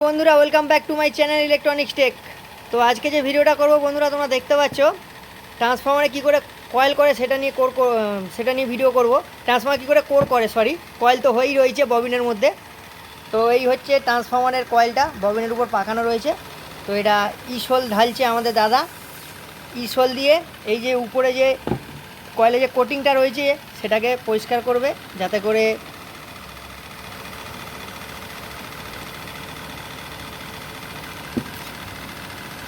বন্ধুরা welcome back to my channel electronics tech. তো আজকে যে ভিডিওটা করব বন্ধুরা, তোমরা দেখতে পাচ্ছ ট্রান্সফরমারে কী করে কয়েল করে সেটা নিয়ে ভিডিও করব। ট্রান্সফরমার কী করে কোর করে, কয়েল তো হয়েই রয়েছে ববিনের মধ্যে। তো এই হচ্ছে ট্রান্সফরমারের কয়েলটা ববিনের উপর পাকানো রয়েছে। তো এটা ইসোল ঢালছে আমাদের দাদা। ইসোল দিয়ে এই যে উপরে যে কয়েলে যে কোটিংটা রয়েছে সেটাকে পরিষ্কার করবে, যাতে করে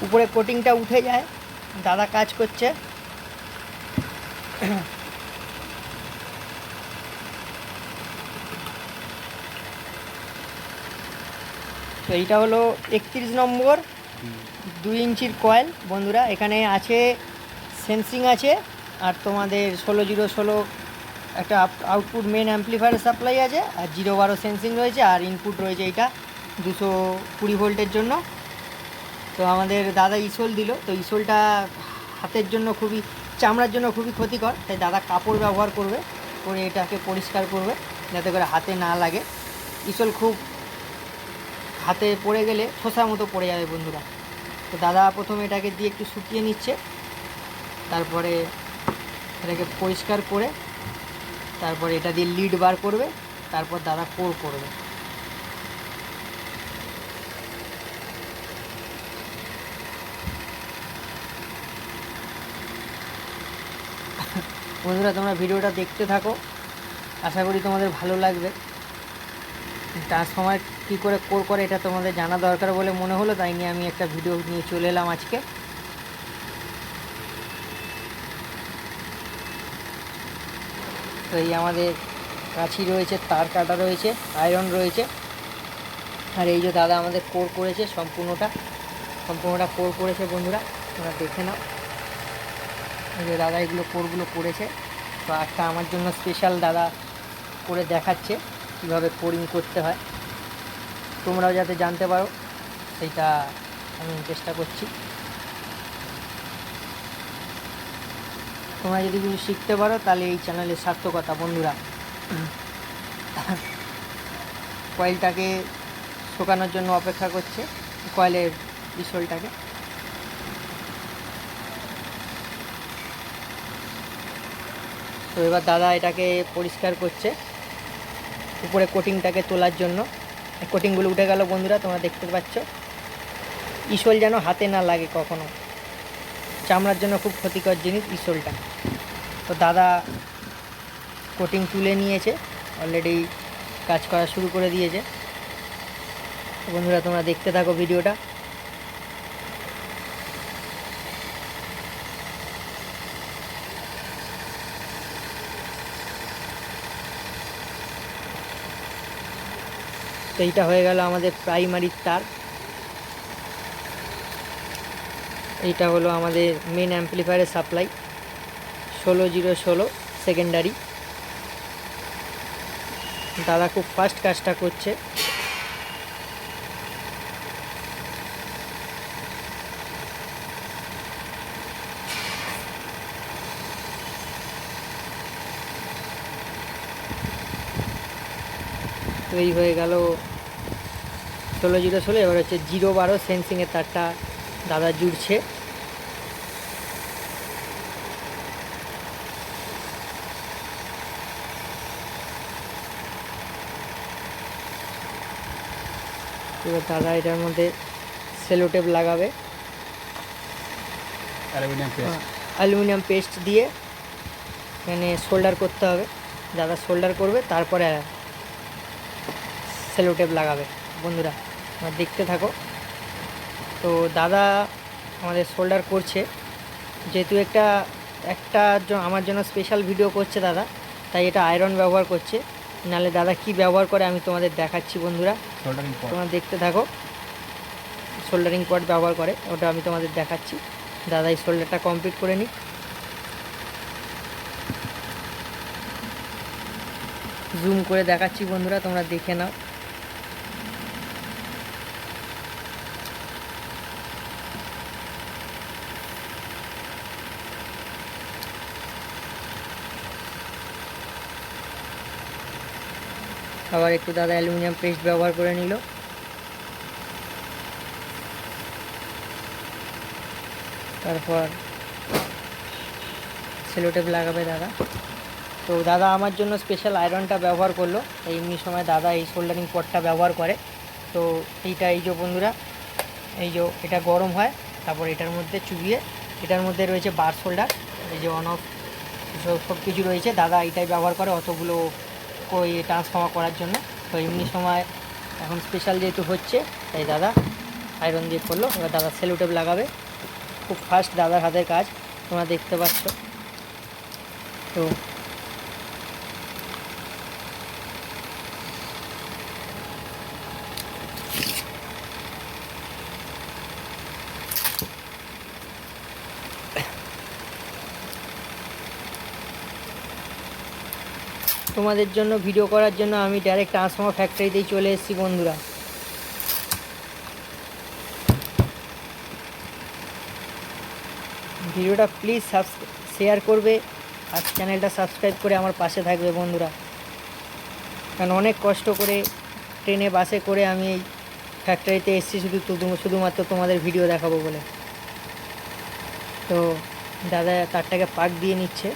উপরে কোটিংটা উঠে যায়। দাদা কাজ করছে। তো এইটা হলো 31 নম্বর 2 ইঞ্চির কয়েল বন্ধুরা। এখানে আছে সেন্সিং আছে, আর তোমাদের 16-0-16 একটা আউটপুট মেন অ্যাম্পলিফায়ার সাপ্লাই আছে, আর 0-12 সেন্সিং রয়েছে, আর ইনপুট রয়েছে এইটা 220 ভোল্টের জন্য। তো আমাদের দাদা ইসোল দিল। তো ইসোলটা হাতের জন্য চামড়ার জন্য খুবই ক্ষতিকর, তাই দাদা কাপড় ব্যবহার করে এটাকে পরিষ্কার করবে, যাতে করে হাতে না লাগে। ইসোল খুব হাতে পড়ে গেলে ঠোসার মতো পড়ে যাবে বন্ধুরা। তো দাদা প্রথমে এটাকে দিয়ে একটু শুকিয়ে নিচ্ছে, তারপরে এটাকে পরিষ্কার করে তারপরে এটা দিয়ে লিড বার করবে, তারপর দাদা কোর করবে। বন্ধুরা তোমরা ভিডিওটা দেখতে থাকো, আশা করি তোমাদের ভালো লাগবে। ট্রান্সফরমার কী করে কোর করে এটা তোমাদের জানা দরকার বলে মনে হলো, তাই নিয়ে আমি একটা ভিডিও নিয়ে চলে এলাম আজকে। তো এই আমাদের কাছি রয়েছে, তার কাটা রয়েছে, আয়রন রয়েছে, আর এই যে দাদা আমাদের কোর করেছে সম্পূর্ণটা কোর করেছে বন্ধুরা, তোমরা দেখে নাও। এই যে দাদা এগুলো কোরগুলো করেছে। তো একটা আমার জন্য স্পেশাল দাদা করে দেখাচ্ছে কীভাবে কোরিং করতে হয়, তোমরাও যাতে জানতে পারো সেইটা আমি চেষ্টা করছি। তোমরা যদি কিছু শিখতে পারো তাহলে এই চ্যানেলের সার্থকতা বন্ধুরা। কয়েলটাকে শুকানোর জন্য অপেক্ষা করছে, কয়েলের ইসোলটাকে। তো এবার দাদা এটাকে পরিষ্কার করছে উপরে কোটিংটাকে তোলার জন্য। কোটিংগুলো উঠে গেল বন্ধুরা, তোমরা দেখতে পাচ্ছ। ইসোল যেন হাতে না লাগে কখনো, চামড়ার জন্য খুব ক্ষতিকর জিনিস ইসোলটা। তো দাদা কোটিং তুলে নিয়েছে, অলরেডি কাজ করা শুরু করে দিয়েছে। বন্ধুরা তোমরা দেখতে থাকো ভিডিওটা। তো এইটা হয়ে গেল আমাদের প্রাইমারি তার। এইটা হলো আমাদের মেন অ্যাম্পলিফায়ারের সাপ্লাই 16-0-16 সেকেন্ডারি। দাদা খুব ফাস্ট কাজটা করছে। তো এই হয়ে গেল 16-0-16। এবার হচ্ছে 0-12 সেন্সিংয়ের তারটা দাদা জুড়ছে। এবার দাদা এটার মধ্যে সেলোটেপ লাগাবে, অ্যালুমিনিয়াম পেস্ট দিয়ে এখানে সোল্ডার করতে হবে। দাদা সোল্ডার করবে, তারপরে সেলোটেপ লাগাবে বন্ধুরা, তোমরা দেখতে থাকো। তো দাদা আমাদের সোল্ডার করছে, যেহেতু আমার জন্য স্পেশাল ভিডিও করছে দাদা, তাই এটা আয়রন ব্যবহার করছে। নাহলে দাদা কি ব্যবহার করে আমি তোমাদের দেখাচ্ছি বন্ধুরা, তোমরা দেখতে থাকো। সোল্ডারিং পট ব্যবহার করে, ওটা আমি তোমাদের দেখাচ্ছি। দাদা এই সোল্ডারটা কমপ্লিট করে নিই। জুম করে দেখাচ্ছি বন্ধুরা, তোমরা দেখে নাও। আবার একটু দাদা অ্যালুমিনিয়াম পেস্ট ব্যবহার করে নিল। তারপর সেলো টেপ লাগাবে দাদা। তো দাদা আমার জন্য স্পেশাল আয়রনটা ব্যবহার করলো, এমনি সময় দাদা এই সোল্ডারিং পটটা ব্যবহার করে। তো এইটা এই যে বন্ধুরা, এই যে এটা গরম হয়, তারপর এটার মধ্যে চুবিয়ে, এটার মধ্যে রয়েছে বার সোল্ডার, এই যে অন অফ সব কিছু রয়েছে। দাদা এইটাই ব্যবহার করে অতগুলো ওই ট্রান্সফর্মার করার জন্য। তো এমনি সময় এখন স্পেশাল যেহেতু হচ্ছে, তাই দাদা আয়রন দিয়ে করলো। এবার দাদা সেলো টেপ লাগাবে, খুব ফাস্ট দাদার হাতের কাজ, তোমরা দেখতে পাচ্ছ। তো তোমাদের জন্য ভিডিও করার জন্য আমি ডাইরেক্ট ট্রান্সফর্মার ফ্যাক্টরিতেই চলে এসেছি বন্ধুরা। ভিডিওটা প্লিজ শেয়ার করবে আর চ্যানেলটা সাবস্ক্রাইব করে আমার পাশে থাকবে বন্ধুরা, কারণ অনেক কষ্ট করে ট্রেনে বাসে করে আমি এই ফ্যাক্টরিতে এসেছি শুধুমাত্র তোমাদের ভিডিও দেখাবো বলে। তো দাদা তারটাকে পাক দিয়ে নিচ্ছে।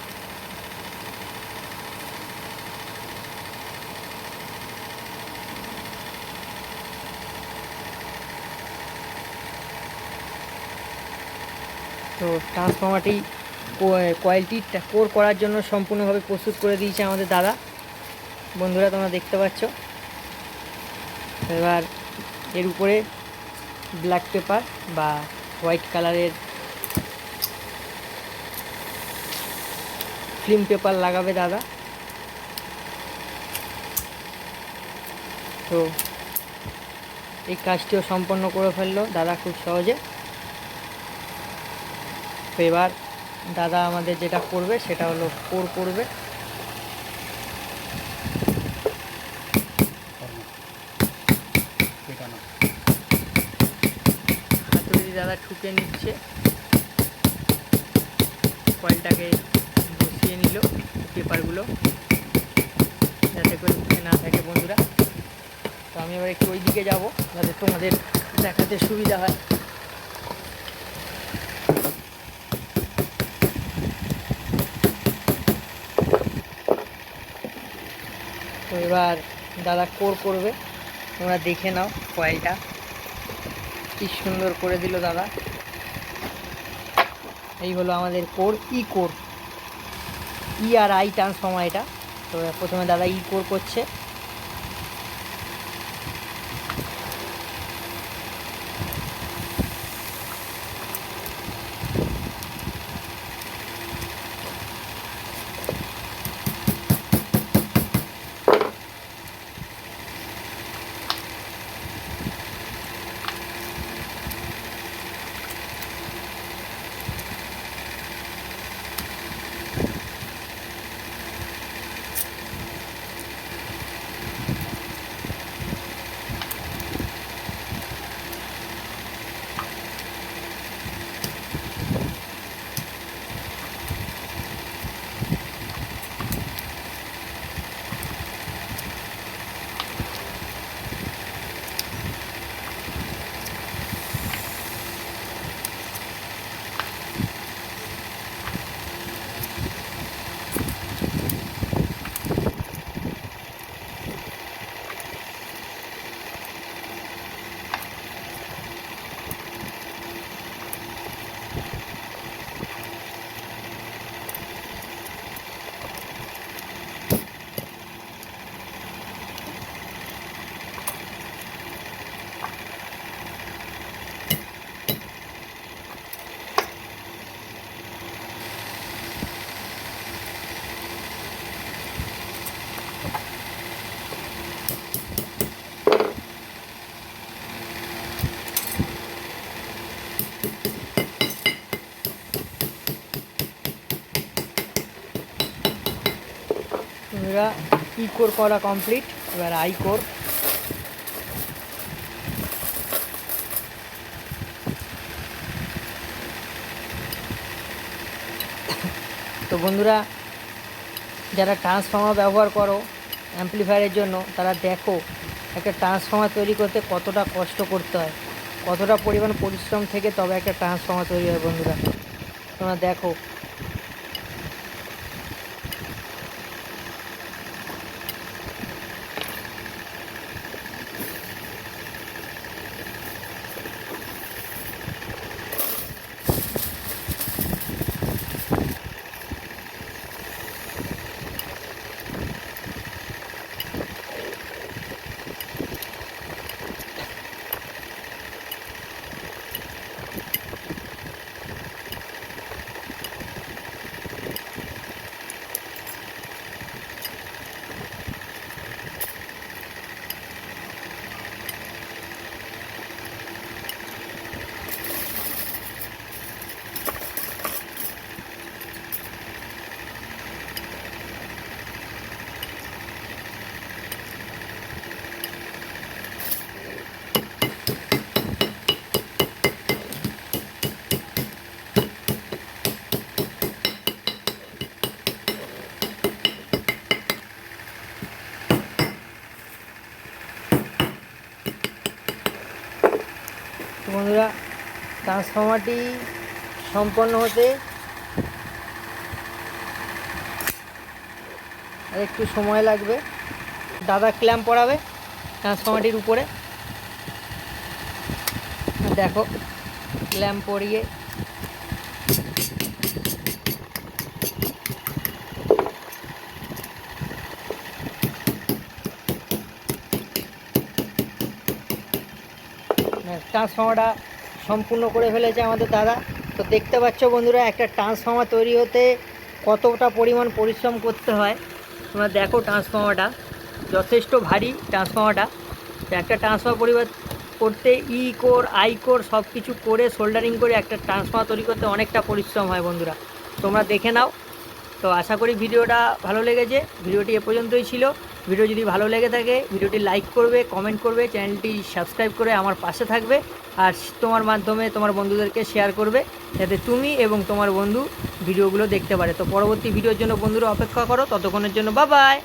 তো ট্রান্সফর্মারটি কয়েলটি কোর করার জন্য সম্পূর্ণভাবে প্রস্তুত করে দিয়েছে আমাদের দাদা। বন্ধুরা তোমরা দেখতে পাচ্ছ। এবার এর উপরে ব্ল্যাক পেপার বা হোয়াইট কালারের ফিল্ম পেপার লাগাবে দাদা। তো এই কাজটিও সম্পন্ন করে ফেললো দাদা খুব সহজে। তো এবার দাদা আমাদের যেটা করবে সেটা হলো কোর করবে। হাতুড়ি দাদা ঠুকে নিচ্ছে, কয়েলটাকে বসিয়ে নিল পেপারগুলো যাতে করে উঠে না থাকে বন্ধুরা। তো আমি এবার একটু ওই দিকে যাবো যাতে তোমাদের দেখাতে সুবিধা হয়। তো এবার দাদা কোর করবে, তোমরা দেখে নাও কয়েলটা কি সুন্দর করে দিল দাদা। এই হলো আমাদের কোর, কোর আর আই ট্রান্সফর্মার এটা। তো প্রথমে দাদা কোর করছে। এবার কোর করা কমপ্লিট, এবার আই কোর। তো বন্ধুরা যারা ট্রান্সফর্মার ব্যবহার করো অ্যাম্পলিফায়ারের জন্য, তারা দেখো একটা ট্রান্সফর্মার তৈরি করতে কতটা কষ্ট করতে হয়, কতটা পরিমাণ পরিশ্রম থেকে তবে একটা ট্রান্সফর্মার তৈরি হয় বন্ধুরা। তোমরা দেখো। তো বন্ধুরা, ট্রান্সফর্মারটি সম্পন্ন হতে আর একটু সময় লাগবে। দাদা ক্ল্যাম্প পরাবে ট্রান্সফর্মারটির উপরে। দেখো ক্ল্যাম্প পরিয়ে ট্রান্সফর্মারটা সম্পূর্ণ করে ফেলেছে আমাদের দাদা। তো দেখতে পাচ্ছ বন্ধুরা, একটা ট্রান্সফর্মার তৈরি হতে কতটা পরিমাণ পরিশ্রম করতে হয়। তোমরা দেখো ট্রান্সফর্মারটা যথেষ্ট ভারী। ট্রান্সফর্মারটা একটা ট্রান্সফর্মার পরিবার করতে কোর আই কোর সব কিছু করে সোল্ডারিং করে একটা ট্রান্সফর্মার তৈরি করতে অনেকটা পরিশ্রম হয় বন্ধুরা। তোমরা দেখে নাও। তো আশা করি ভিডিওটা ভালো লেগেছে। ভিডিওটি এ পর্যন্তই ছিল। ভিডিও যদি ভালো লেগে থাকে ভিডিওটি লাইক করবে, কমেন্ট করবে, চ্যানেলটি সাবস্ক্রাইব করে আমার পাশে থাকবে, আর তোমার মাধ্যমে তোমার বন্ধুদেরকে শেয়ার করবে যাতে তুমি এবং তোমার বন্ধু ভিডিওগুলো দেখতে পারে। তো পরবর্তী ভিডিওর জন্য বন্ধুরা অপেক্ষা করো। ততক্ষণের জন্য বাই বাই।